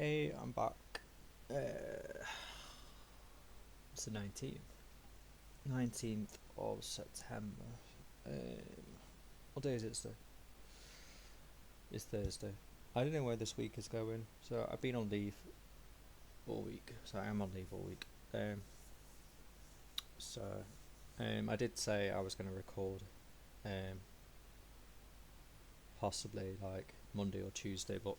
Hey, I'm back. Uh, it's the 19th. 19th of September. What day is it today? It's Thursday. I don't know where this week is going. So I've been on leave all week. So I am on leave all week. So I did say I was going to record um, possibly like Monday or Tuesday, but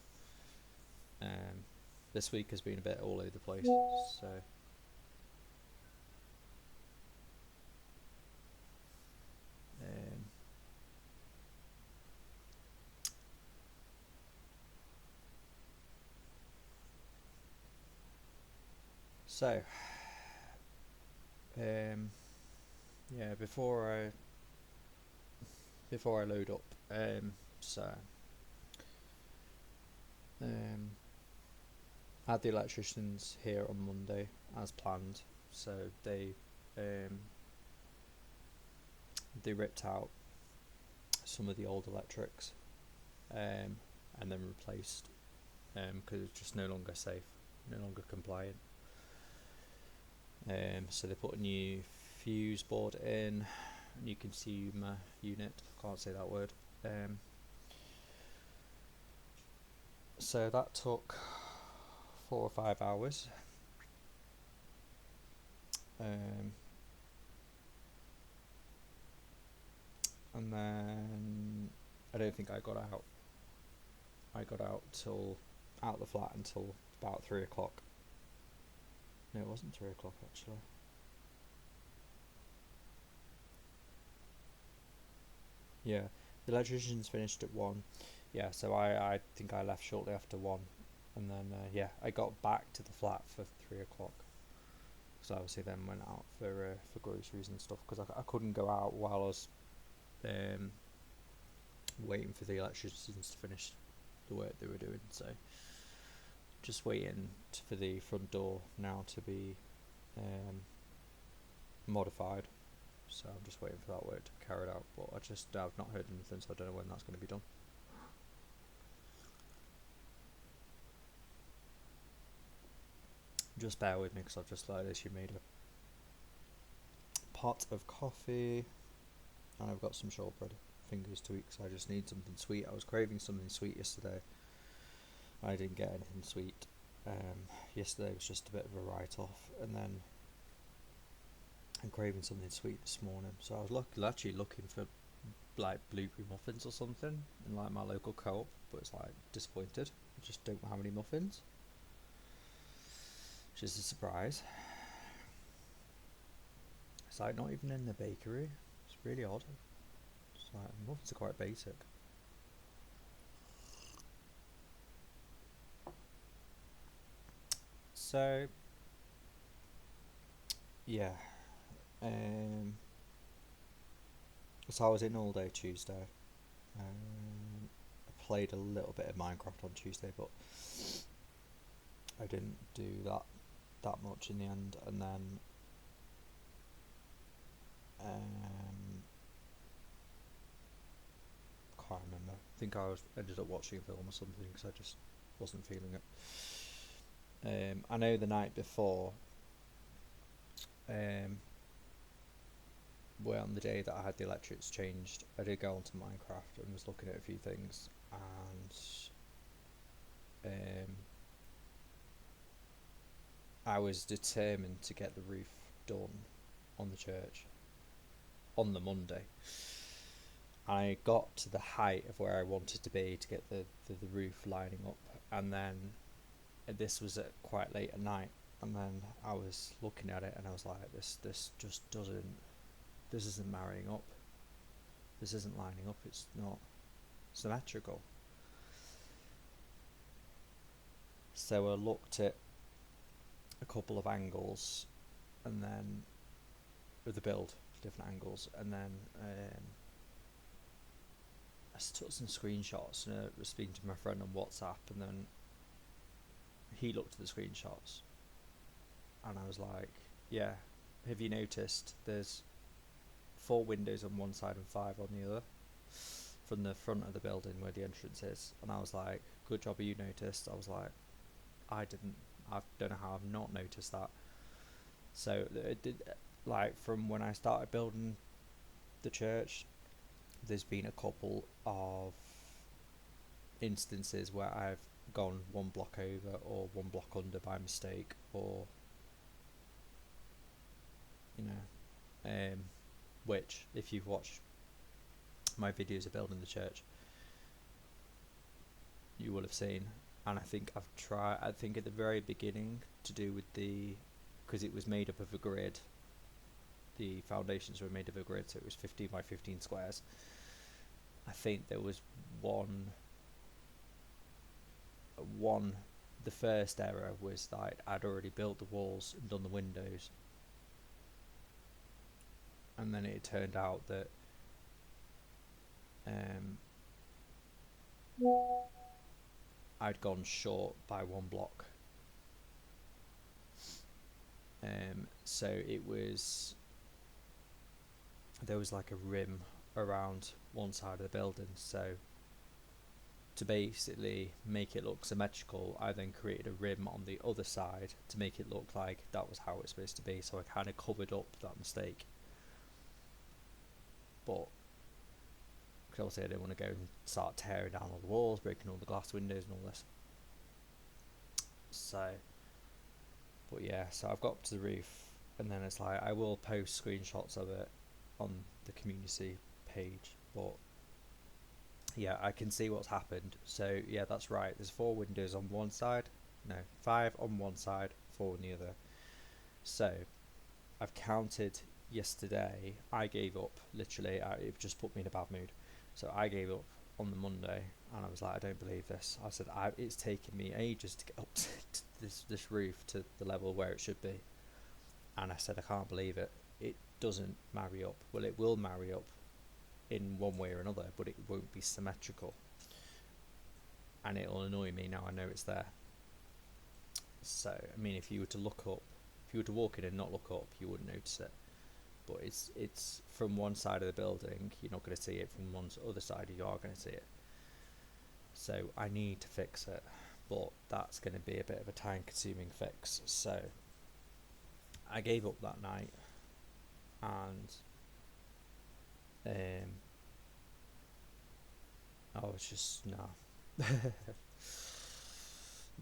um, this week has been a bit all over the place. So um, so um, yeah, before I load up, so um, I had the electricians here on Monday as planned. So um, they ripped out some of the old electrics and then replaced because it's just no longer safe, no longer compliant. So they put a new fuse board in, new consumer unit. Can't say that word. So that took 4 or 5 hours. Um, and then I don't think I got out. I got out the flat until about 3 o'clock. No, it wasn't 3 o'clock actually. Yeah, the electricians finished at 1. Yeah, so I think I left shortly after 1, and then yeah, I got back to the flat for 3 o'clock. So obviously then went out for groceries and stuff because I couldn't go out while I was um, waiting for the electricians to finish the work they were doing. So just waiting for the front door now to be modified. So I'm just waiting for that work to be carried out. But I've not heard anything, so I don't know when that's going to be done. Just bear with me because I've just like literally made a pot of coffee and I've got some shortbread fingers to eat because I just need something sweet. I was craving something sweet yesterday. I didn't get anything sweet. Yesterday was just a bit of a write-off, and then I'm craving something sweet this morning. So I was actually looking for like blueberry muffins or something in like my local co-op, but it's like disappointed. I just don't have any muffins, which is a surprise. It's like not even in the bakery. It's really odd. It's like muffins are quite basic. So yeah, um, so I was in all day Tuesday. I played a little bit of Minecraft on Tuesday, but I didn't do that much in the end. And then can't remember. I think ended up watching a film or something because I just wasn't feeling it. I know the night before, um, well, on the day that I had the electrics changed, I did go onto Minecraft and was looking at a few things, and um, I was determined to get the roof done on the church on the Monday. I got to the height of where I wanted to be to get the roof lining up, and then this was at quite late at night, and then I was looking at it and I was like, this just doesn't, this isn't marrying up, this isn't lining up, it's not symmetrical. So I looked at a couple of angles, and then with the build, different angles, and then I took some screenshots and I was speaking to my friend on WhatsApp, and then he looked at the screenshots, and I was like, yeah, have you noticed there's 4 windows on one side and 5 on the other from the front of the building where the entrance is? And I was like, good job you noticed. I was like, I didn't. I don't know how I've not noticed that. So it did, like from when I started building the church, there's been a couple of instances where I've gone one block over or one block under by mistake, or you know, which if you've watched my videos of building the church, you will have seen. And I think I've tried. I think at the very beginning, to do with the, because it was made up of a grid. The foundations were made of a grid, so it was 15 by 15 squares. I think there was one. The first error was that I'd already built the walls and done the windows, and then it turned out that I'd gone short by one block. So there was like a rim around one side of the building, so to basically make it look symmetrical, I then created a rim on the other side to make it look like that was how it's supposed to be, so I kind of covered up that mistake. But because obviously I didn't want to go and start tearing down all the walls, breaking all the glass windows and all this. So, but yeah, so I've got up to the roof, and then it's like I will post screenshots of it on the community page, but yeah, I can see what's happened. So yeah, that's right, there's 4 windows on one side, no, 5 on one side, 4 on the other. So I've counted yesterday. I gave up, literally. It just put me in a bad mood, so I gave up on the Monday, and I was like, I don't believe this. I said, it's taken me ages to get up to this roof to the level where it should be, and I said, I can't believe it. It doesn't marry up. Well, it will marry up in one way or another, but it won't be symmetrical, and it'll annoy me now I know it's there. So I mean, if you were to look up, if you were to walk in and not look up, you wouldn't notice it. But it's from one side of the building, you're not going to see it. From one other side, you are going to see it. So I need to fix it, but that's going to be a bit of a time-consuming fix. So I gave up that night, and I was just no,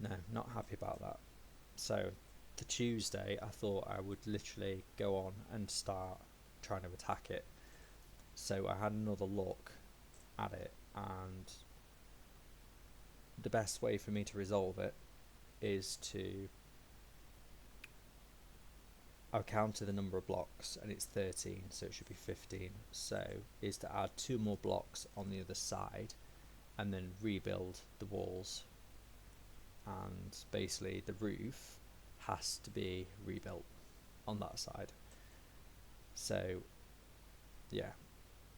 no, not happy about that. So the Tuesday, I thought I would literally go on and start trying to attack it. So I had another look at it, and the best way for me to resolve it is to, I've counted the number of blocks and it's 13, so it should be 15. So is to add 2 more blocks on the other side and then rebuild the walls, and basically the roof has to be rebuilt on that side. So yeah,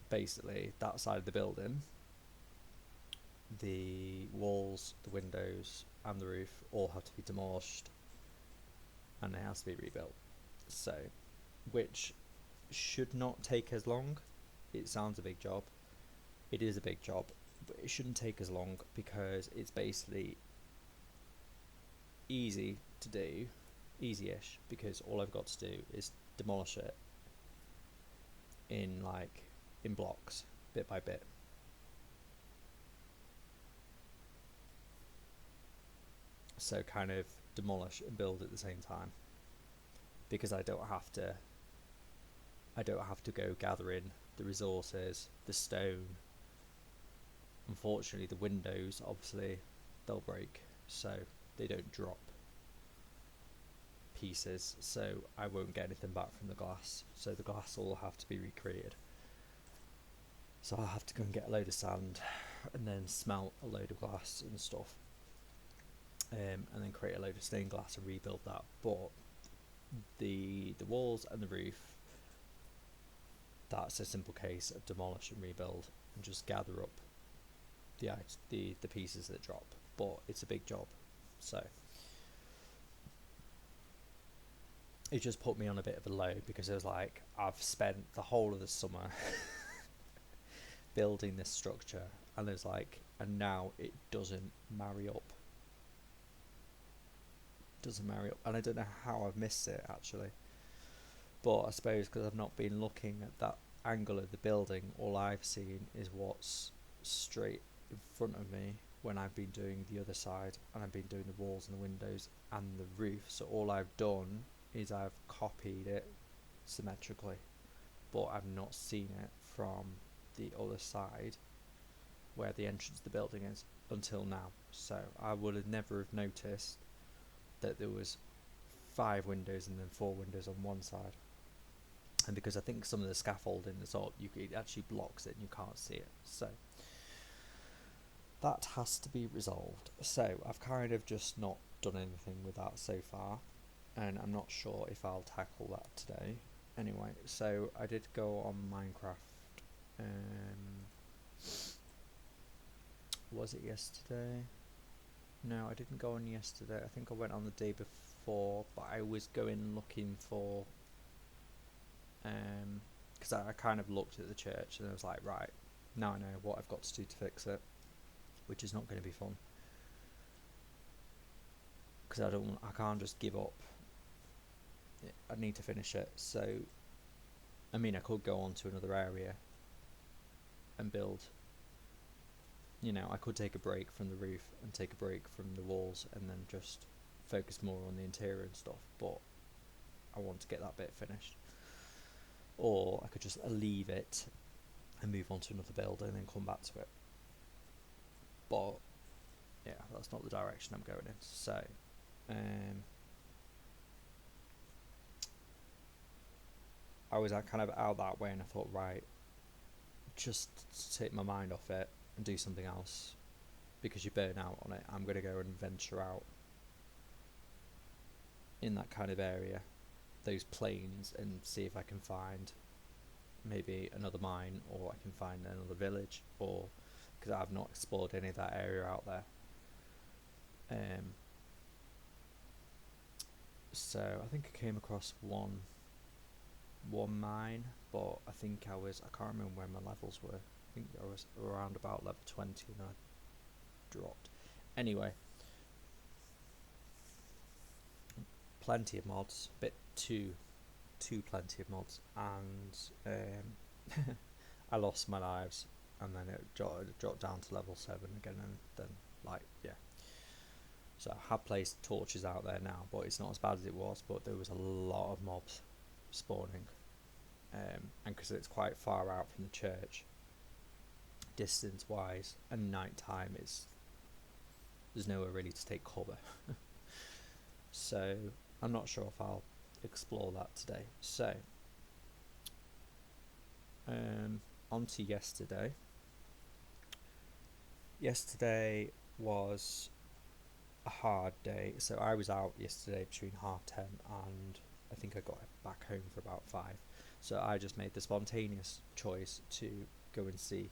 basically that side of the building, the walls, the windows and the roof all have to be demolished, and it has to be rebuilt. So, which should not take as long. It sounds a big job. It is a big job, but it shouldn't take as long because it's basically easy to do, easy-ish, because all I've got to do is demolish it in blocks, bit by bit. So kind of demolish and build at the same time, because I don't have to go gathering the resources, the stone. Unfortunately, the windows, obviously, they'll break, so they don't drop pieces, so I won't get anything back from the glass, so the glass will have to be recreated. So I'll have to go and get a load of sand and then smelt a load of glass and stuff, and then create a load of stained glass and rebuild that. But the walls and the roof, that's a simple case of demolish and rebuild and just gather up the pieces that drop. But it's a big job, so it just put me on a bit of a low, because it was like, I've spent the whole of the summer building this structure, and there's like, and now it doesn't marry up. doesn't marry up, and I don't know how I've missed it actually. But I suppose because I've not been looking at that angle of the building, all I've seen is what's straight in front of me when I've been doing the other side, and I've been doing the walls and the windows and the roof. So all I've done is I've copied it symmetrically, but I've not seen it from the other side where the entrance to the building is until now. So I would have never have noticed that there was 5 windows and then 4 windows on one side. And because I think some of the scaffolding is up, it actually blocks it and you can't see it. So that has to be resolved. So I've kind of just not done anything with that so far, and I'm not sure if I'll tackle that today. Anyway, so I did go on Minecraft. Was it yesterday? No, I didn't go on yesterday. I think I went on the day before, but I was going looking for because I kind of looked at the church and I was like, right, now I know what I've got to do to fix it, which is not going to be fun because I can't just give up. I need to finish it. So I mean, I could go on to another area and build. I could take a break from the roof and take a break from the walls and then just focus more on the interior and stuff, but I want to get that bit finished. Or I could just leave it and move on to another build and then come back to it. But yeah, that's not the direction I'm going in. So I was kind of out that way, and I thought, right, just to take my mind off it and do something else, because you burn out on it. I'm going to go and venture out in that kind of area, those plains, and see if I can find maybe another mine, or I can find another village, or because I've not explored any of that area out there. So I think I came across one mine, but I think I can't remember where my levels were. I think I was around about level 20 and I dropped. Anyway, plenty of mods, a bit too plenty of mods, and I lost my lives, and then it dropped down to level 7 again, and then so I have placed torches out there now, but it's not as bad as it was. But there was a lot of mobs spawning, and because it's quite far out from the church distance wise, and night time, there's nowhere really to take cover. So I'm not sure if I'll explore that today. So on to yesterday. Yesterday was a hard day. So I was out yesterday between 10:30 and I think I got back home for about 5. So I just made the spontaneous choice to go and see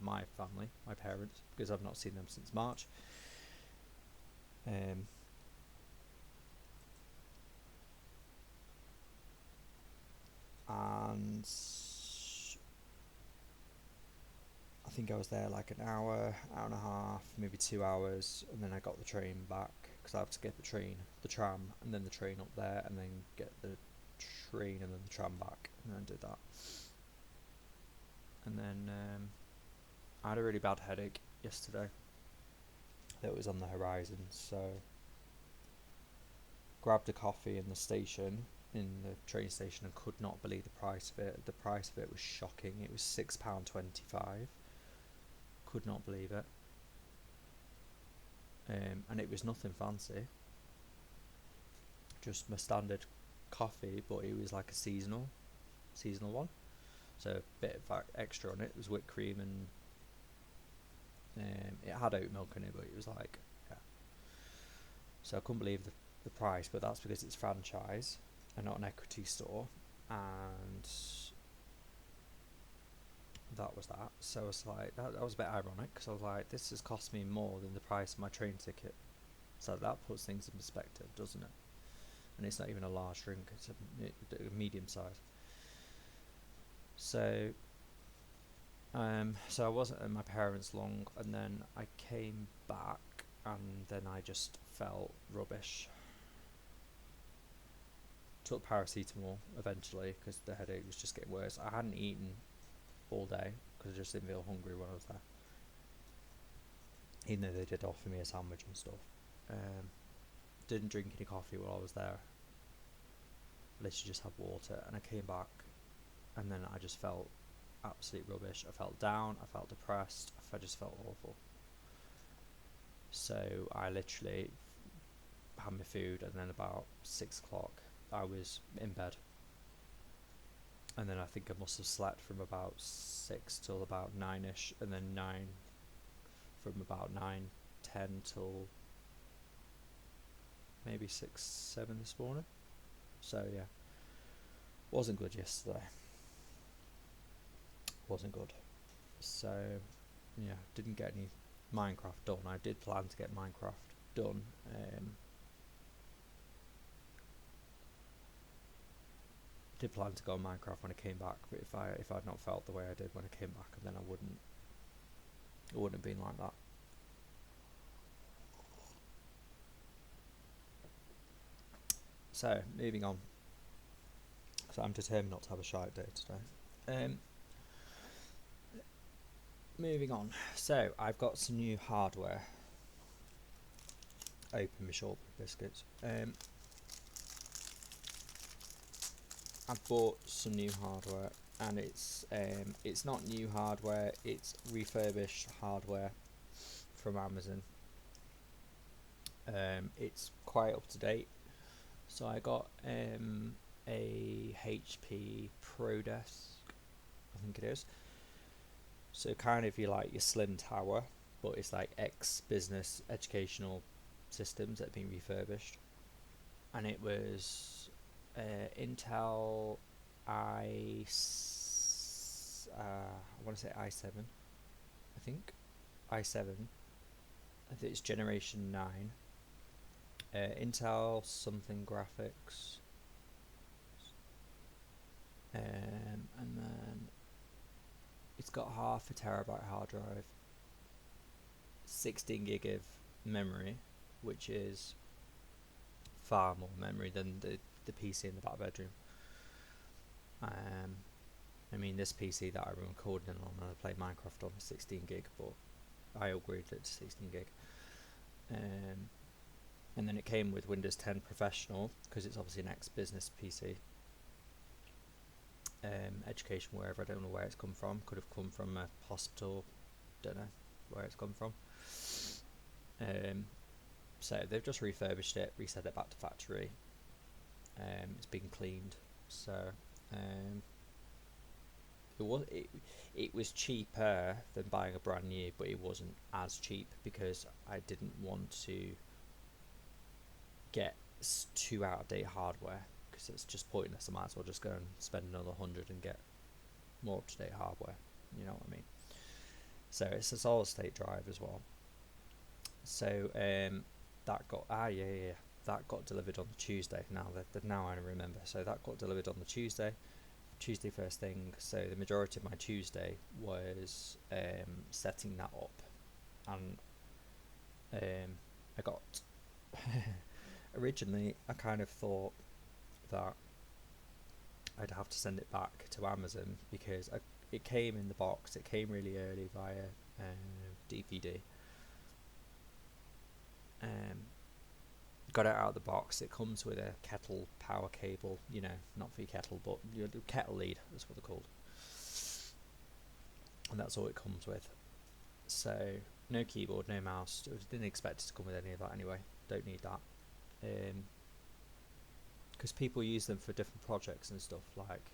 my family, my parents, because I've not seen them since March. And I think I was there like an hour and a half, maybe 2 hours, and then I got the train back because I have to get the tram, and then the train up there, and then get the train and then the tram back, and then did that. And then I had a really bad headache yesterday that was on the horizon, so grabbed a coffee in the train station, and could not believe the price of it. The price of it was shocking. It was £6.25. Could not believe it. And it was nothing fancy, just my standard coffee, but it was like a seasonal one, so a bit of extra on it. It was whipped cream, and it had oat milk in it, but it was like, yeah. So I couldn't believe the price, but that's because it's franchise and not an equity store, and that was that. So I was like, that was a bit ironic, because I was like, this has cost me more than the price of my train ticket. So that puts things in perspective, doesn't it? And it's not even a large drink, it's a medium size. So so I wasn't at my parents long, and then I came back, and then I just felt rubbish. Took paracetamol eventually because the headache was just getting worse. I hadn't eaten all day because I just didn't feel hungry when I was there, even though they did offer me a sandwich and stuff. Didn't drink any coffee while I was there. Literally just had water, and I came back, and then I just felt absolute rubbish. I felt down, I felt depressed, I just felt awful. So I literally had my food, and then about 6 o'clock I was in bed. And then I think I must have slept from about 6 till about 9ish, and then 9 from about 9:10 till maybe 6-7 this morning. So yeah, wasn't good yesterday. Wasn't good. So yeah, didn't get any Minecraft done. I did plan to get Minecraft done. Did plan to go on Minecraft when I came back, but if I'd not felt the way I did when I came back, then it wouldn't have been like that. So moving on. So I'm determined not to have a shite day today. Moving on. So I've got some new hardware. Open my shortbread biscuits. I've bought some new hardware, and it's not new hardware. It's refurbished hardware from Amazon. It's quite up to date. So I got a HP Pro Desk, I think it is. So kind of you like your slim tower, but it's like ex-business educational systems that have been refurbished. And it was Intel I want to say i7, I think i7. I think it's generation 9. Intel something graphics, and then it's got half a terabyte hard drive, 16 gig of memory, which is far more memory than the PC in the back bedroom. I mean, this PC that I'm recording on and I play Minecraft on is 16 gig, but I upgraded it to 16 gig. And then it came with Windows 10 Professional, because it's obviously an ex-business PC. Education wherever, I don't know where it's come from. Could have come from a hospital, don't know where it's come from. So they've just refurbished it, reset it back to factory. It's been cleaned, so it was cheaper than buying a brand new, but it wasn't as cheap because I didn't want to get too out of date hardware, because it's just pointless. I might as well just go and spend another 100 and get more up to date hardware. You know what I mean? So it's a solid state drive as well. So that got that got delivered on the Tuesday. Now I remember. So that got delivered on the Tuesday first thing. So the majority of my Tuesday was setting that up, and I got originally I kind of thought that I'd have to send it back to Amazon because it came in the box. It came really early via DVD. Got it out of the box. It comes with a kettle power cable, not for your kettle, but your kettle lead, that's what they're called, and that's all it comes with. So no keyboard, no mouse. I didn't expect it to come with any of that anyway. Don't need that, because people use them for different projects and stuff, like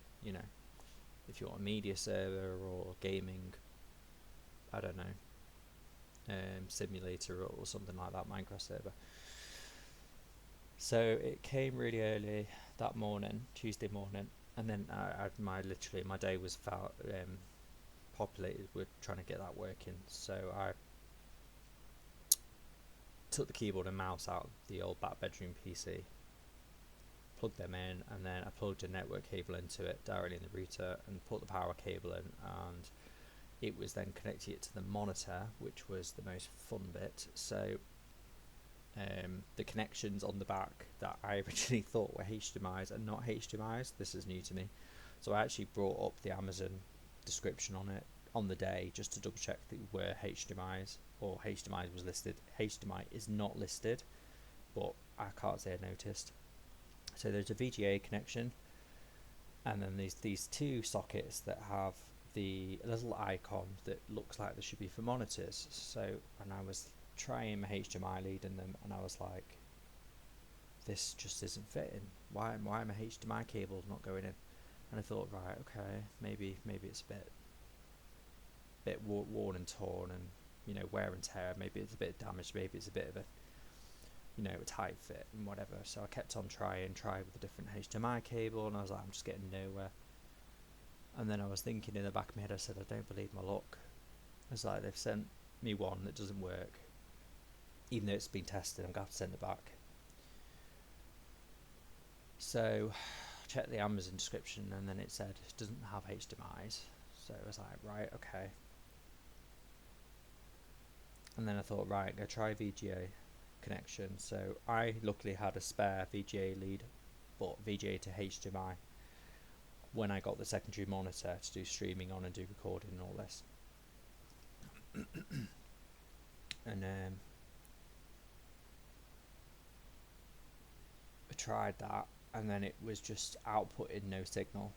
if you want a media server or gaming, I don't know, simulator or something like that, Minecraft server. So it came really early that morning, Tuesday morning, and then my day was populated with trying to get that working. So I took the keyboard and mouse out of the old back bedroom PC, plugged them in, and then I plugged a network cable into it directly in the router and put the power cable in, and it was then connecting it to the monitor, which was the most fun bit. So the connections on the back that I originally thought were HDMI's are not HDMI's. This is new to me. So I actually brought up the Amazon description on it on the day just to double check that they were HDMI's, or HDMI was listed. HDMI is not listed, but I can't say I noticed. So there's a VGA connection, and then there's these two sockets that have the little icon that looks like they should be for monitors. So, and I was trying my HDMI lead in them, and I was like, this just isn't fitting. Why my HDMI cable's not going in? And I thought, right, okay, maybe it's a bit worn and torn, and wear and tear. Maybe it's a bit damaged. Maybe it's a bit of a a tight fit and whatever. So I kept on trying with a different HDMI cable, and I was like, I'm just getting nowhere. And then I was thinking in the back of my head, I said, I don't believe my luck. It's like they've sent me one that doesn't work, even though it's been tested. I'm gonna have to send it back. So I checked the Amazon description, and then it said it doesn't have HDMI's. So I was like, right, okay. And then I thought, right, I'm gonna try VGA connection. So I luckily had a spare VGA lead, but VGA to HDMI, when I got the secondary monitor to do streaming on and do recording and all this. And I tried that, and then it was just outputting no signal.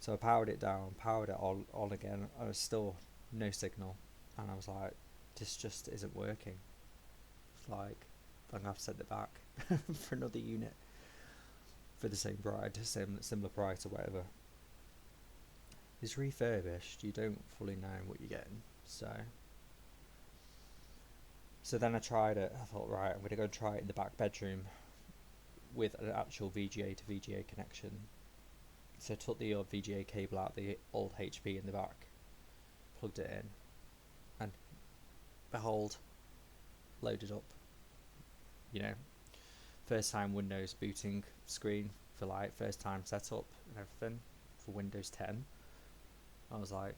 So I powered it down, powered it on again, and it was still no signal. And I was like, this just isn't working. It's like, I'm gonna have to send it back for another unit for the same similar price or whatever. It's refurbished, you don't fully know what you're getting. So then I tried it. I thought, right, I'm gonna go try it in the back bedroom with an actual VGA to VGA connection. So I took the old VGA cable out, the old HP in the back, plugged it in, and behold, loaded up. First time Windows booting screen for like first time setup and everything for Windows 10. I was like,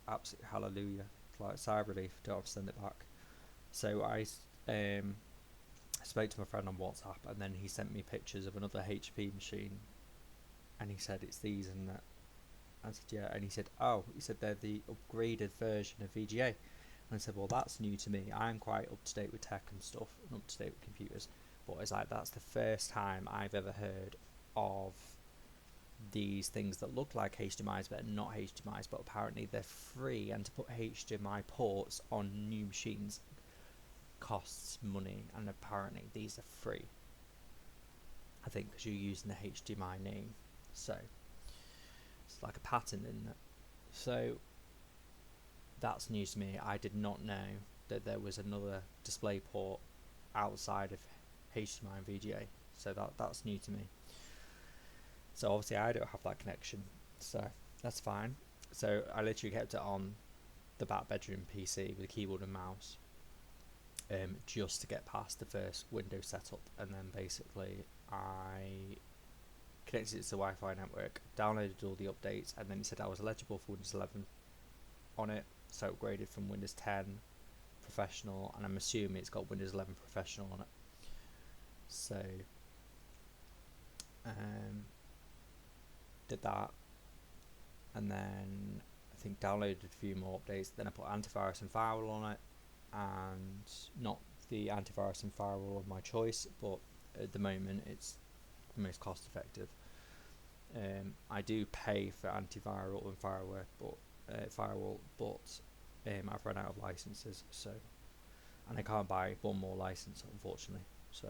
absolute hallelujah. It's like sigh of relief, don't have to send it back. So I spoke to my friend on WhatsApp, and then he sent me pictures of another HP machine, and he said it's these and that. I said yeah, and he said they're the upgraded version of VGA. And I said, well, that's new to me. I'm quite up to date with tech and stuff, and up to date with computers. But it's like, that's the first time I've ever heard of these things that look like HDMI's but are not HDMI's, but apparently they're free, and to put HDMI ports on new machines costs money, and apparently these are free, I think, because you're using the HDMI name. So it's like a patent, isn't it? So that's news to me. I did not know that there was another display port outside of HDMI and VGA. So that's new to me. So obviously I don't have that connection, so that's fine. So I literally kept it on the back bedroom PC with a keyboard and mouse, just to get past the first Windows setup, and then basically I connected it to the Wi-Fi network, downloaded all the updates, and then it said I was eligible for Windows 11 on it, so upgraded from Windows 10 Professional, and I'm assuming it's got Windows 11 Professional on it. So did that, and then I think downloaded a few more updates. Then I put antivirus and firewall on it, and not the antivirus and firewall of my choice, but at the moment it's the most cost effective. I do pay for antiviral and firewall, but I've run out of licenses, so, and I can't buy one more license, unfortunately, so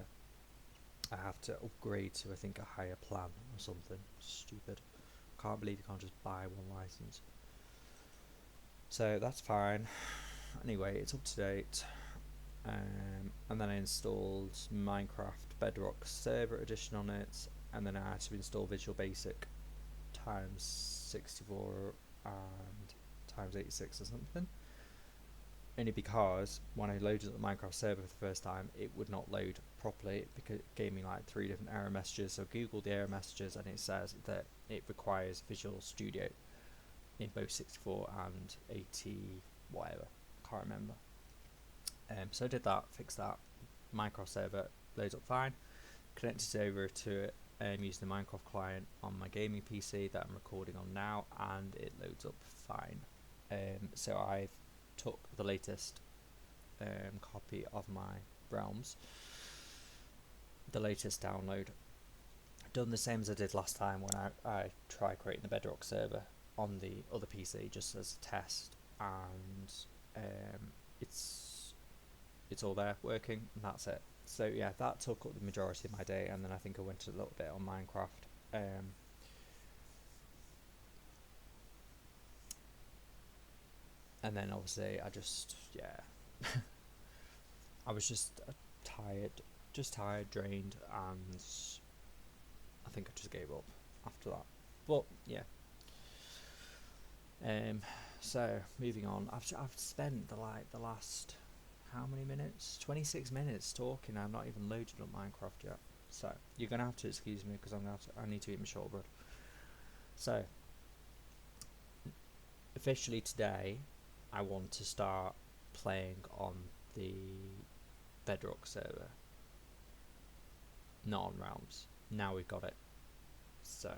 I have to upgrade to, I think, a higher plan or something stupid. Can't believe you can't just buy one license. So that's fine. Anyway, it's up to date. And then I installed Minecraft Bedrock Server Edition on it, and then I had to install Visual Basic times 64 and times 86 or something. Only because when I loaded up the Minecraft server for the first time, it would not load properly, because it gave me like 3 different error messages. So I googled the error messages, and it says that it requires Visual Studio in both 64 and 80 whatever, can't remember. So I did that, fixed that. Minecraft server loads up fine. Connected over to it using the Minecraft client on my gaming PC that I'm recording on now, and it loads up fine. So I've took the latest copy of my Realms, the latest download, done the same as I did last time when I tried creating the Bedrock server on the other PC just as a test, and it's all there working, and that's it. So yeah, that took up the majority of my day, and then I think I went a little bit on Minecraft. And then obviously I just, I was just tired, drained, and I think I just gave up after that. But yeah. So moving on, I've spent the last how many minutes? 26 minutes talking. I'm not even loaded up Minecraft yet. So you're gonna have to excuse me because I need to eat my shortbread. So officially today, I want to start playing on the Bedrock server, not on Realms. Now we've got it. So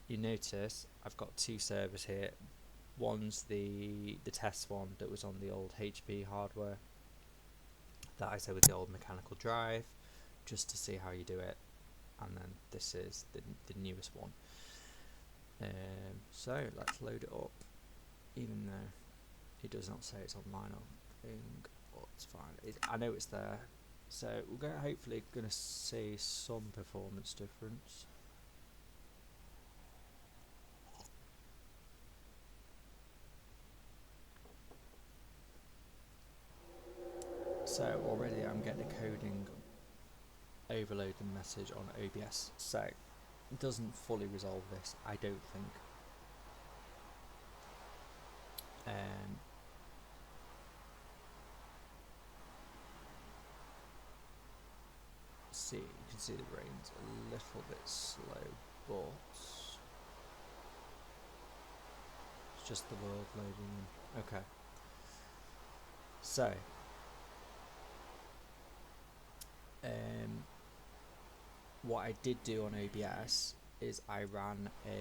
you notice I've got two servers here. One's the test one that was on the old HP hardware that I said with the old mechanical drive, just to see how you do it, and then this is the newest one. So let's load it up, even though it does not say it's online or thing, but it's fine. I know it's there, so we're hopefully going to see some performance difference. So already I'm getting a coding overloading message on OBS, so it doesn't fully resolve this, I don't think. See, you can see the brain's a little bit slow, but it's just the world loading in. Okay. So, what I did do on OBS is I ran oh,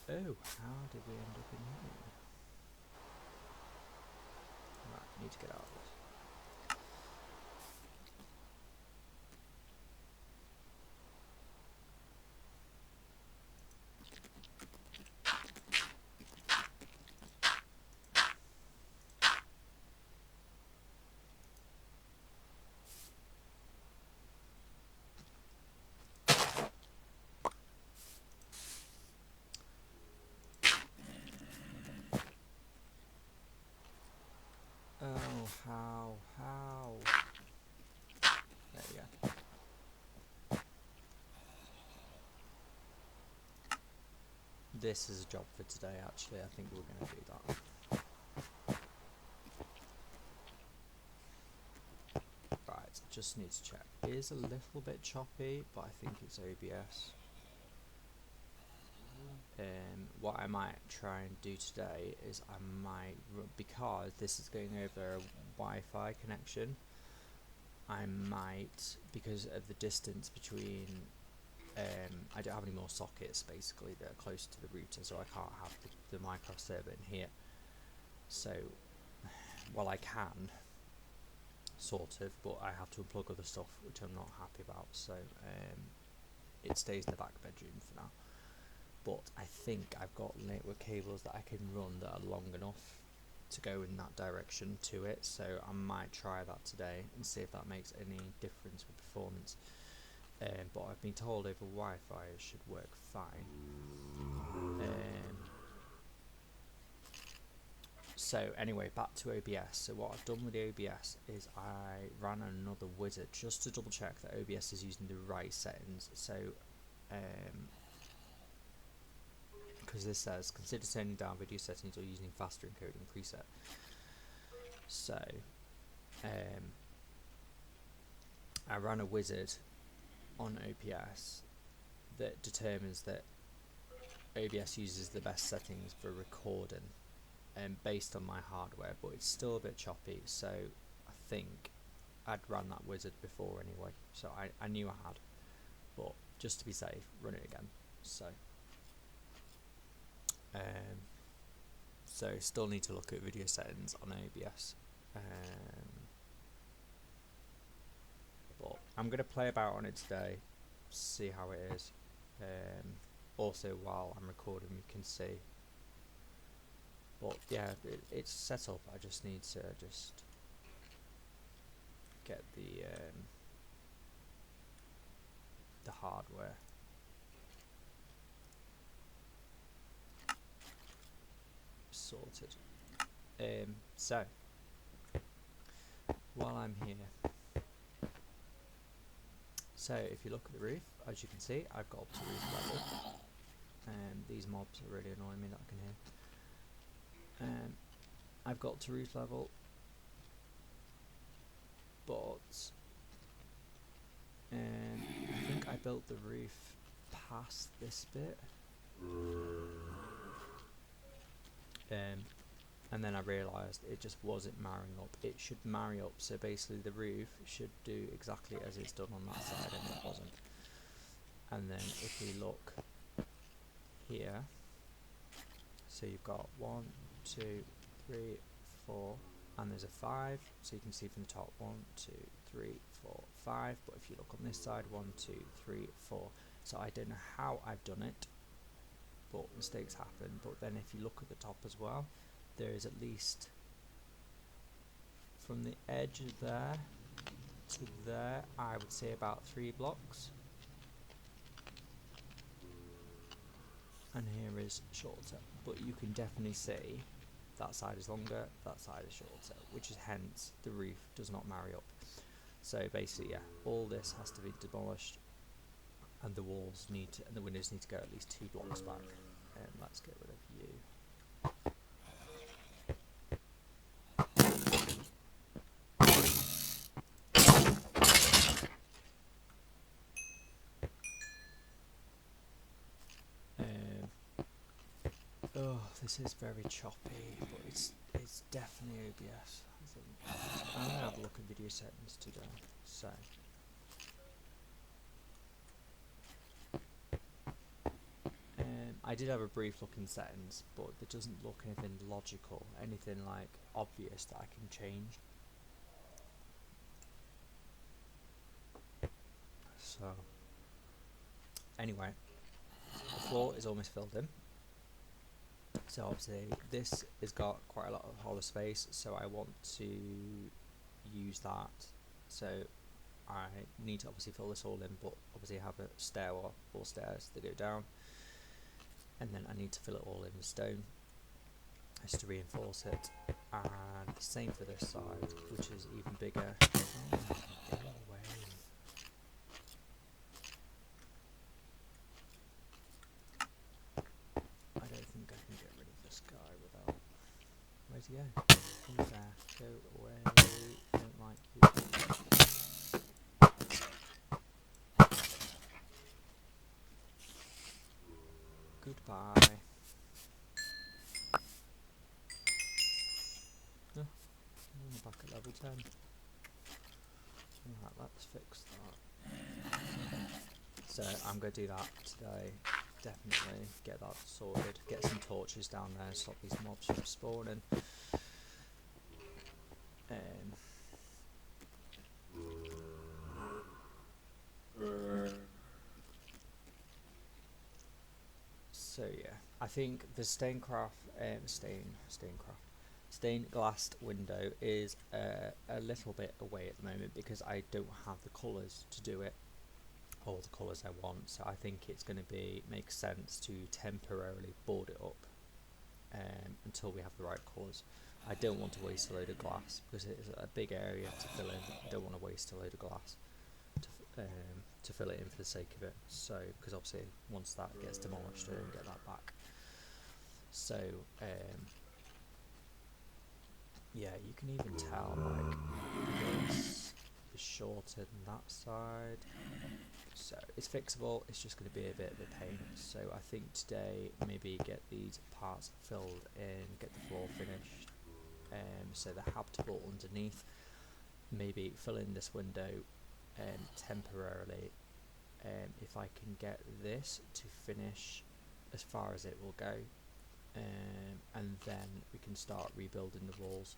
how did we end up in here? Right, need to get out of this. Oh, how? There we go. This is a job for today, actually. I think we're going to do that. Right, just need to check. It is a little bit choppy, but I think it's OBS. What I might try and do today is I might, because this is going over a Wi-Fi connection, I might, because of the distance between, I don't have any more sockets basically that are close to the router, so I can't have the Minecraft server in here. So, well, I can, sort of, but I have to unplug other stuff, which I'm not happy about, so it stays in the back bedroom for now. But I think I've got network cables that I can run that are long enough to go in that direction to it, so I might try that today and see if that makes any difference with performance. But I've been told over Wi-Fi it should work fine. So anyway, back to OBS. So what I've done with the OBS is I ran another wizard just to double check that OBS is using the right settings. So because this says consider turning down video settings or using faster encoding preset. So I ran a wizard on OBS that determines that OBS uses the best settings for recording based on my hardware, but it's still a bit choppy, so I think I'd run that wizard before anyway, so I knew I had, but just to be safe, run it again. So still need to look at video settings on OBS, but I'm going to play about on it today, see how it is. Also while I'm recording we can see, but yeah, it's set up. I just need to get the hardware sorted. So while I'm here, so if you look at the roof, as you can see, I've got up to roof level. These mobs are really annoying me that I can hear. I've got to roof level, but I think I built the roof past this bit, and then I realised it just wasn't marrying up. It should marry up, so basically the roof should do exactly as it's done on that side, and it wasn't. And then if we look here, so you've got 1, 2, 3, 4, and there's a 5, so you can see from the top 1, 2, 3, 4, 5, but if you look on this side, 1, 2, 3, 4. So I don't know how I've done it, but mistakes happen. But then if you look at the top as well, there is at least from the edge there to there, I would say about 3 blocks. And here is shorter, but you can definitely see that side is longer, that side is shorter, which is hence the roof does not marry up. So basically, yeah, all this has to be demolished, and the walls need to, and the windows need to go at least 2 blocks back. And let's get rid of you. Oh, this is very choppy, but it's definitely OBS. I think I'm gonna have a look at video settings today. So I did have a brief look in settings, but there doesn't look anything logical, anything like obvious that I can change. So anyway, the floor is almost filled in. So obviously this has got quite a lot of hollow space, so I want to use that. So I need to obviously fill this all in, but obviously have a stairwell or stairs that go down, and then I need to fill it all in with stone just to reinforce it. And same for this side, which is even bigger. Oh, go away. I don't think I can get rid of this guy without. Where's he go? Come there. Go away. Don't like you. Goodbye. Oh, we're back at level 10. Alright, let's fix that. So I'm going to do that today. Definitely get that sorted. Get some torches down there and stop these mobs from spawning. So yeah, I think the stained glass window is a little bit away at the moment because I don't have the colours to do it, or the colours I want. So I think it's going to make sense to temporarily board it up until we have the right colours. I don't want to waste a load of glass because it's a big area to fill in. I don't want to waste a load of glass to fill it in for the sake of it. So because obviously once that gets demolished, I don't get that back. So yeah, you can even tell like this is shorter than that side. So it's fixable, it's just going to be a bit of a pain. So I think today maybe get these parts filled in, get the floor finished, so they're habitable underneath. Maybe fill in this window temporarily. If I can get this to finish as far as it will go, and then we can start rebuilding the walls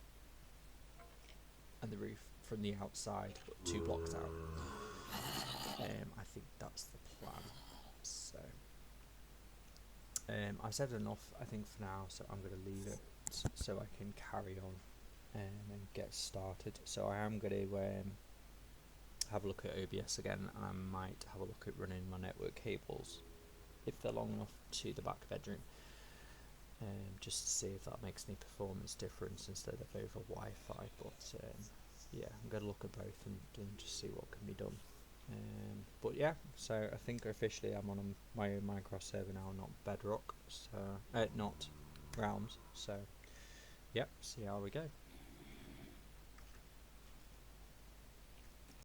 and the roof from the outside, but 2 blocks out. I think that's the plan. So I've said enough, I think, for now, so I'm going to leave it so I can carry on and get started. So I am going to have a look at OBS again, and I might have a look at running my network cables, if they're long enough, to the back bedroom, just to see if that makes any performance difference instead of over Wi-Fi. But yeah, I'm going to look at both and just see what can be done. But yeah, so I think officially I'm on my own Minecraft server now, not Bedrock, so not Realms. So yep, see how we go.